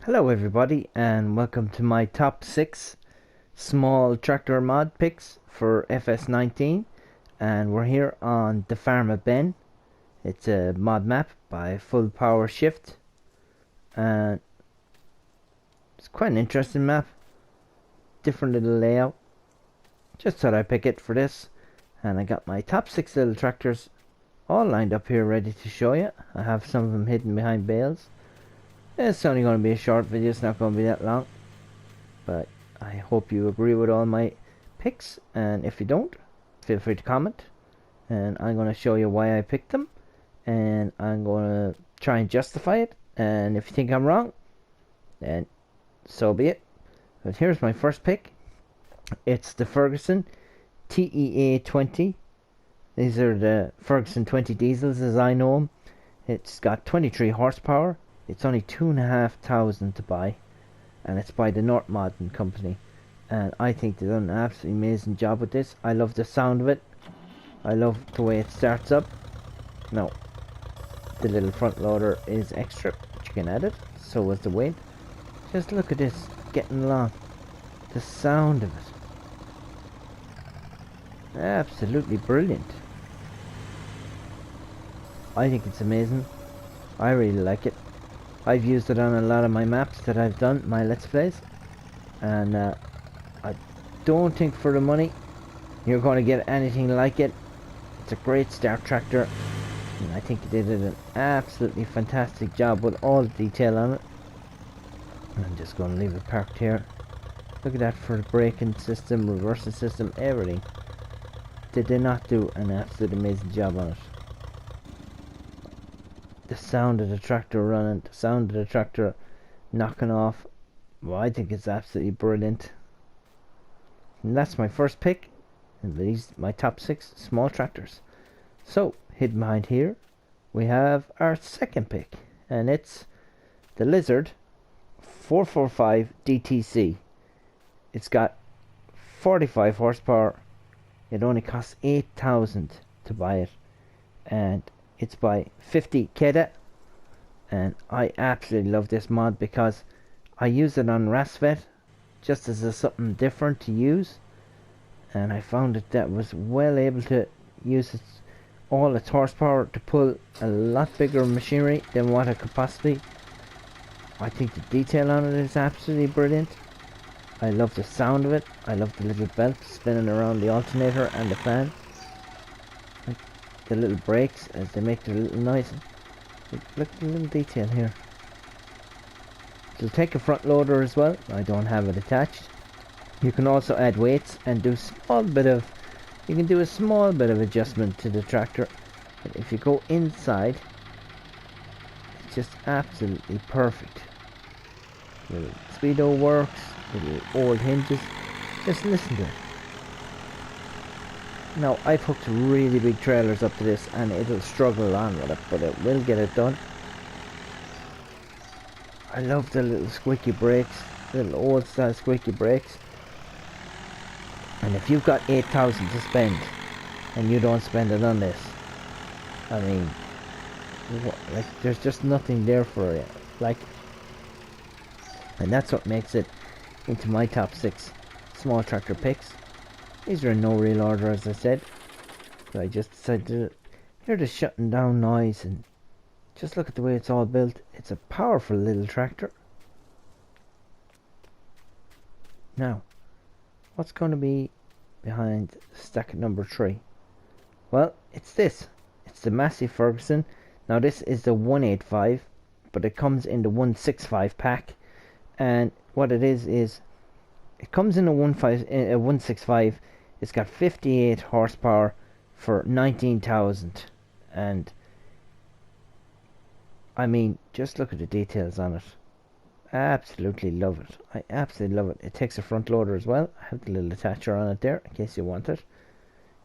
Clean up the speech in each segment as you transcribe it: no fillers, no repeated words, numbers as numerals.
Hello everybody and welcome to my top 6 small tractor mod picks for fs19, and we're here on the Farm of Ben. It's a mod map by Full Power Shift and it's quite an interesting map, different little layout. Just thought I'd pick it for this, and I got my top 6 little tractors all lined up here ready to show you. I have some of them hidden behind bales. It's only going to be a short video, it's not going to be that long, but I hope you agree with all my picks, and if you don't, feel free to comment, and I'm going to show you why I picked them, and I'm going to try and justify it, and if you think I'm wrong, then so be it. But here's my first pick. It's the Ferguson TEA20. These are the Ferguson 20 diesels as I know them. It's got 23 horsepower. It's only 2,500 to buy, and it's by the North Modern company, and I think they've done an absolutely amazing job with this. I love the sound of it. I love the way it starts up. Now, the little front loader is extra, but you can add it. So is the weight. Just look at this, getting along. The sound of it. Absolutely brilliant. I think it's amazing. I really like it. I've used it on a lot of my maps that I've done, my Let's Plays, and I don't think for the money you're going to get anything like it. It's a great start tractor, and I think they did an absolutely fantastic job with all the detail on it. I'm just going to leave it parked here. Look at that for the braking system, reversing system, everything. Did they not do an absolute amazing job on it? The sound of the tractor running, the sound of the tractor knocking off, well, I think it's absolutely brilliant. And that's my first pick, and these my top 6 small tractors. So hidden behind here we have our second pick, and it's the Lizard 445 DTC. It's got 45 horsepower. It only costs 8,000 to buy it, and it's by 50 Fiat, and I absolutely love this mod because I use it on Rasvet just as something different to use, and I found it that was well able to use all its horsepower to pull a lot bigger machinery than what it could possibly. I think the detail on it is absolutely brilliant. I love the sound of it. I love the little belt spinning around the alternator and the fan. The little brakes as they make their little noise. Look at the little detail here. It'll take a front loader as well. I don't have it attached. You can also add weights and do a small bit of adjustment to the tractor. But if you go inside, it's just absolutely perfect. Little speedo works, little old hinges. Just listen to it. Now, I've hooked really big trailers up to this, and it'll struggle on with it, but it will get it done. I love the little squeaky brakes, little old style squeaky brakes. And if you've got 8,000 to spend, and you don't spend it on this, I mean, like, there's just nothing there for you. Like, and that's what makes it into my top 6 small tractor picks. These are in no real order, as I said. So I just decided to hear the shutting down noise, and just look at the way it's all built. It's a powerful little tractor. Now, what's going to be behind stack number 3? Well, it's this. It's the Massey Ferguson. Now this is the 185, but it comes in the 165 pack. And what it is it comes in a 165. It's got 58 horsepower for 19,000, and I mean, just look at the details on it. I absolutely love it. I absolutely love it. It takes a front loader as well. I have the little attacher on it there in case you want it.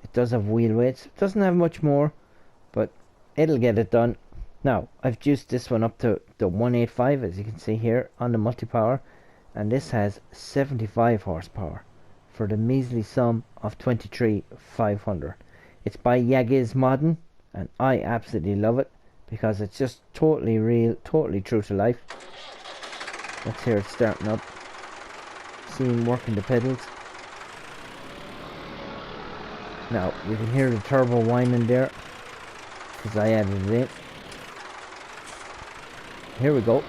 It does have wheel weights. It doesn't have much more, but it'll get it done. Now, I've juiced this one up to the 185, as you can see here on the multi-power, and this has 75 horsepower for the measly sum of 23,500. It's by Yagiz Modern, and I absolutely love it because it's just totally real, totally true to life. Let's hear it starting up. See him working the pedals. Now you can hear the turbo whining there because I added it in. Here we go.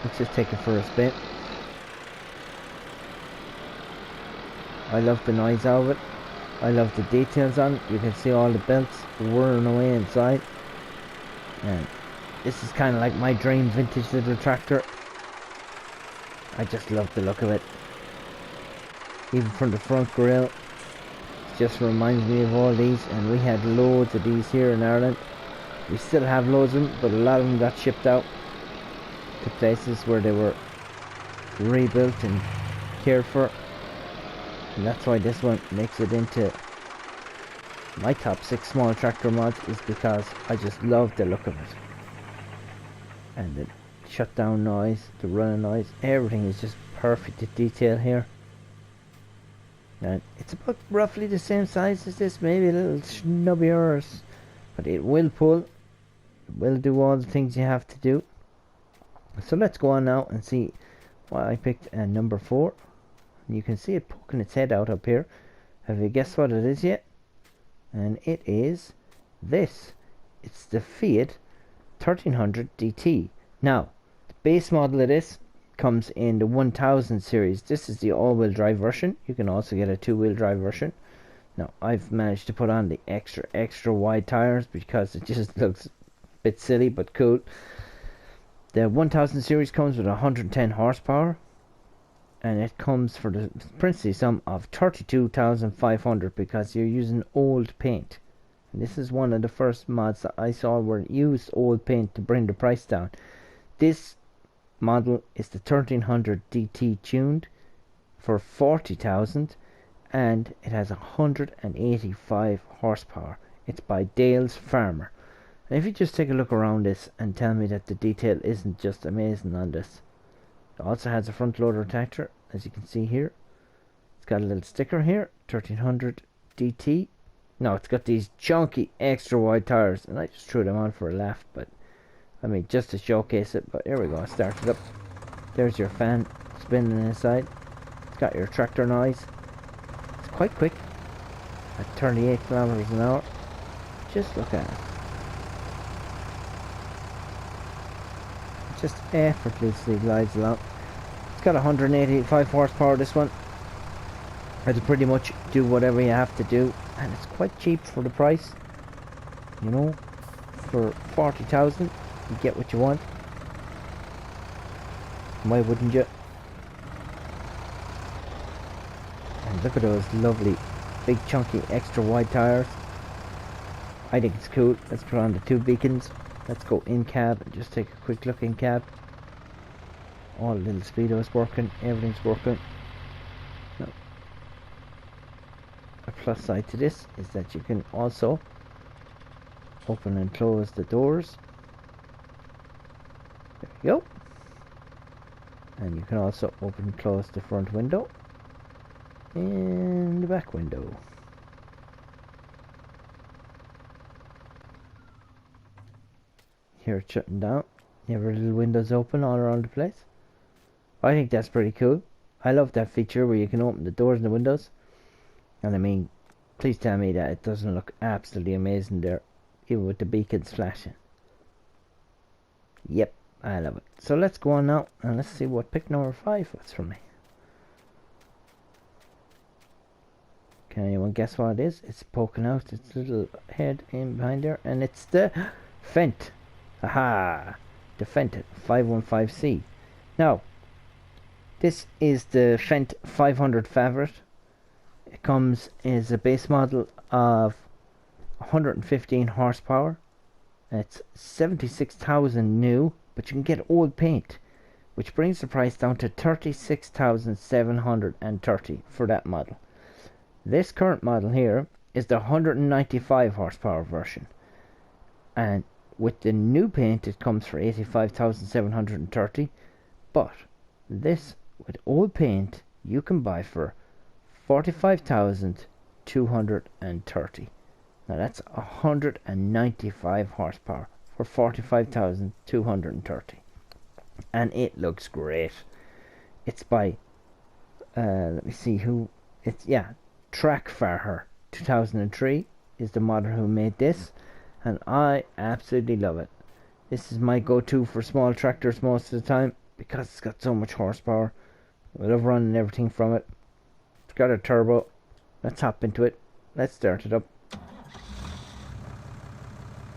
Let's just take it for a spin. I love the noise of it. I love the details on it. You can see all the belts whirring away inside. And this is kind of like my dream vintage little tractor. I just love the look of it. Even from the front grille. It just reminds me of all these. And we had loads of these here in Ireland. We still have loads of them, but a lot of them got shipped out to places where they were rebuilt and cared for. And that's why this one makes it into my top 6 small tractor mods, is because I just love the look of it. And the shutdown noise, the running noise, everything is just perfect to detail here. And it's about roughly the same size as this, maybe a little snubbier, but it will pull. It will do all the things you have to do. So let's go on now and see why I picked number 4. You can see it poking its head out up here. Have you guessed what it is yet? And it is this. It's the Fiat 1300 DT. Now, the base model of this comes in the 1000 series. This is the all-wheel drive version. You can also get a 2-wheel drive version. Now, I've managed to put on the extra wide tires because it just looks a bit silly but cool. The 1000 series comes with 110 horsepower. And it comes for the princely sum of 32,500 because you're using old paint. And this is one of the first mods that I saw where it used old paint to bring the price down. This model is the 1300 DT tuned for 40,000, and it has 185 horsepower. It's by Dale's Farmer. And if you just take a look around this and tell me that the detail isn't just amazing on this. It also has a front loader retractor, as you can see here. It's got a little sticker here, 1300 DT. Now it's got these chunky extra wide tires, and I just threw them on for a laugh, but I mean just to showcase it. But here we go, I started up. There's your fan spinning inside. It's got your tractor noise. It's quite quick at 38 kilometers an hour. Just look at it. Just effortlessly glides along. It's got 185 horsepower, this one. It'll pretty much do whatever you have to do, and it's quite cheap for the price. You know, for 40,000 you get what you want. Why wouldn't you? And look at those lovely big chunky extra wide tires. I think it's cool. Let's put on the 2 beacons. Let's go in cab and just take a quick look in cab. All the little speedos working, everything's working. Now, a plus side to this is that you can also open and close the doors. There you go. And you can also open and close the front window and the back window. Here it's shutting down. You have your little windows open all around the place. I think that's pretty cool. I love that feature where you can open the doors and the windows. And I mean, please tell me that it doesn't look absolutely amazing there, even with the beacons flashing. Yep, I love it. So let's go on now and let's see what pick number 5 was for me. Can anyone guess what it is? It's poking out its little head in behind there, and it's the Fent. Aha! The Fent 515C. Now, this is the Fent 500 favorite. It comes as a base model of 115 horsepower. It's 76,000 new, but you can get old paint, which brings the price down to 36,730 for that model. This current model here is the 195 horsepower version, and with the new paint it comes for 85,730, but this with old paint you can buy for 45,230. Now that's 195 horsepower for 45,230. and it looks great. It's by let me see who it's. Yeah, Trackfarer 2003 is the modder who made this, and I absolutely love it. This is my go-to for small tractors most of the time because it's got so much horsepower. I love running everything from it. It's got a turbo. Let's hop into it. Let's start it up.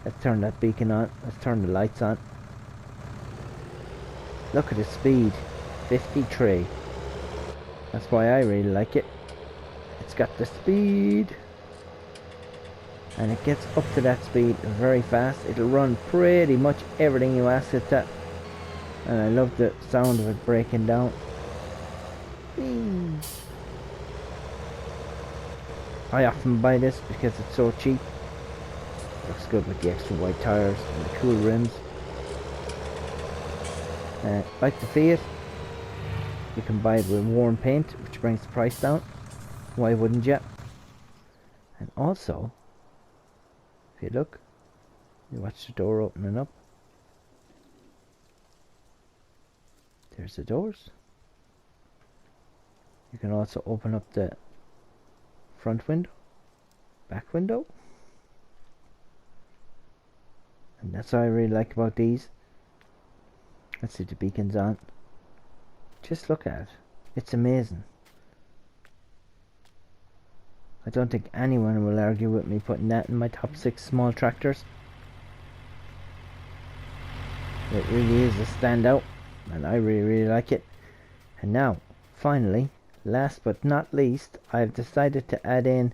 Let's turn that beacon on. Let's turn the lights on. Look at the speed. 53. That's why I really like it. It's got the speed. And it gets up to that speed very fast. It'll run pretty much everything you ask it to. And I love the sound of it breaking down. I often buy this because it's so cheap. Looks good with the extra white tires and the cool rims. Like the Fiat, you can buy it with worn paint, which brings the price down. Why wouldn't you? And also, if you look, you watch the door opening up. There's the doors. You can also open up the front window, back window. And that's what I really like about these. Let's see, the beacon's on. Just look at it. It's amazing. I don't think anyone will argue with me putting that in my top 6 small tractors. It really is a standout, and I really like it. And now, finally, last but not least, I've decided to add in,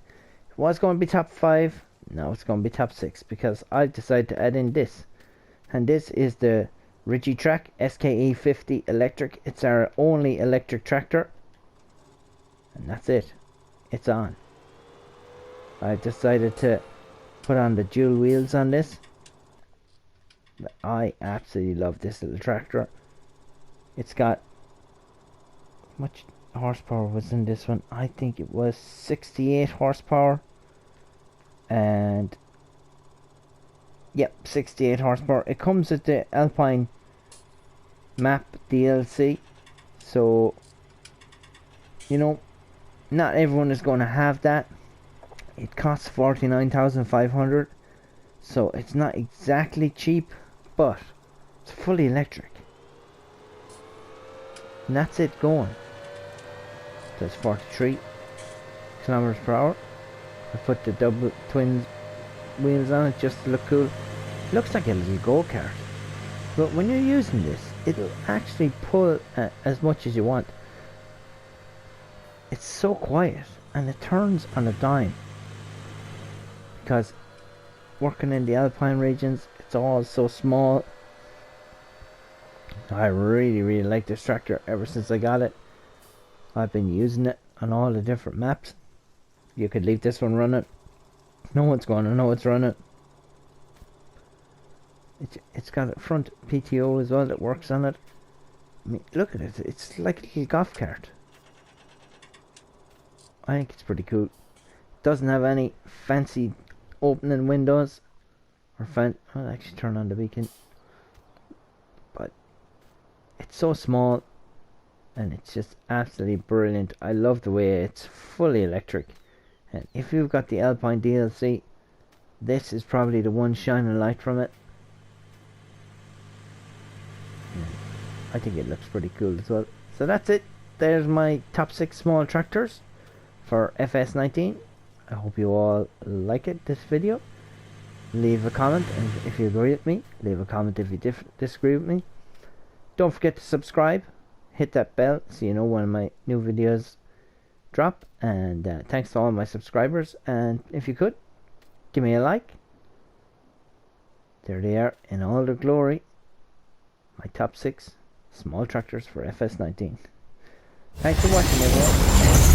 it was going to be top 5, now it's going to be top 6, because I've decided to add in this. And this is the Rigidtrack SK50 electric. It's our only electric tractor. And that's it. It's on. I've decided to put on the dual wheels on this. I absolutely love this little tractor. It's got, much horsepower was in this one? I think it was 68 horsepower. And yep, 68 horsepower. It comes with the Alpine map DLC, so you know, not everyone is going to have that. It costs 49,500, so it's not exactly cheap, but it's fully electric, and that's it going. That's 43 kilometers per hour. I put the double twin wheels on it just to look cool. It looks like a little go-kart, but when you're using this, it'll actually pull as much as you want. It's so quiet, and it turns on a dime, because working in the Alpine regions, it's all so small. I really like this tractor ever since I got it. I've been using it on all the different maps. You could leave this one running, no one's going to know it's running. It's got a front PTO as well that works on it. I mean, look at it. It's like a little golf cart. I think it's pretty cool. Doesn't have any fancy opening windows or I'll actually turn on the beacon. But it's so small, and it's just absolutely brilliant. I love the way it's fully electric. And if you've got the Alpine DLC, this is probably the one shining light from it. I think it looks pretty cool as well. So that's it. There's my top 6 small tractors for FS19. I hope you all like it, this video. Leave a comment and if you agree with me. Leave a comment if you disagree with me. Don't forget to subscribe. Hit that bell so you know when my new videos drop. And thanks to all my subscribers. And if you could, give me a like. There they are in all their glory. My top 6 small tractors for FS19. Thanks for watching, everyone.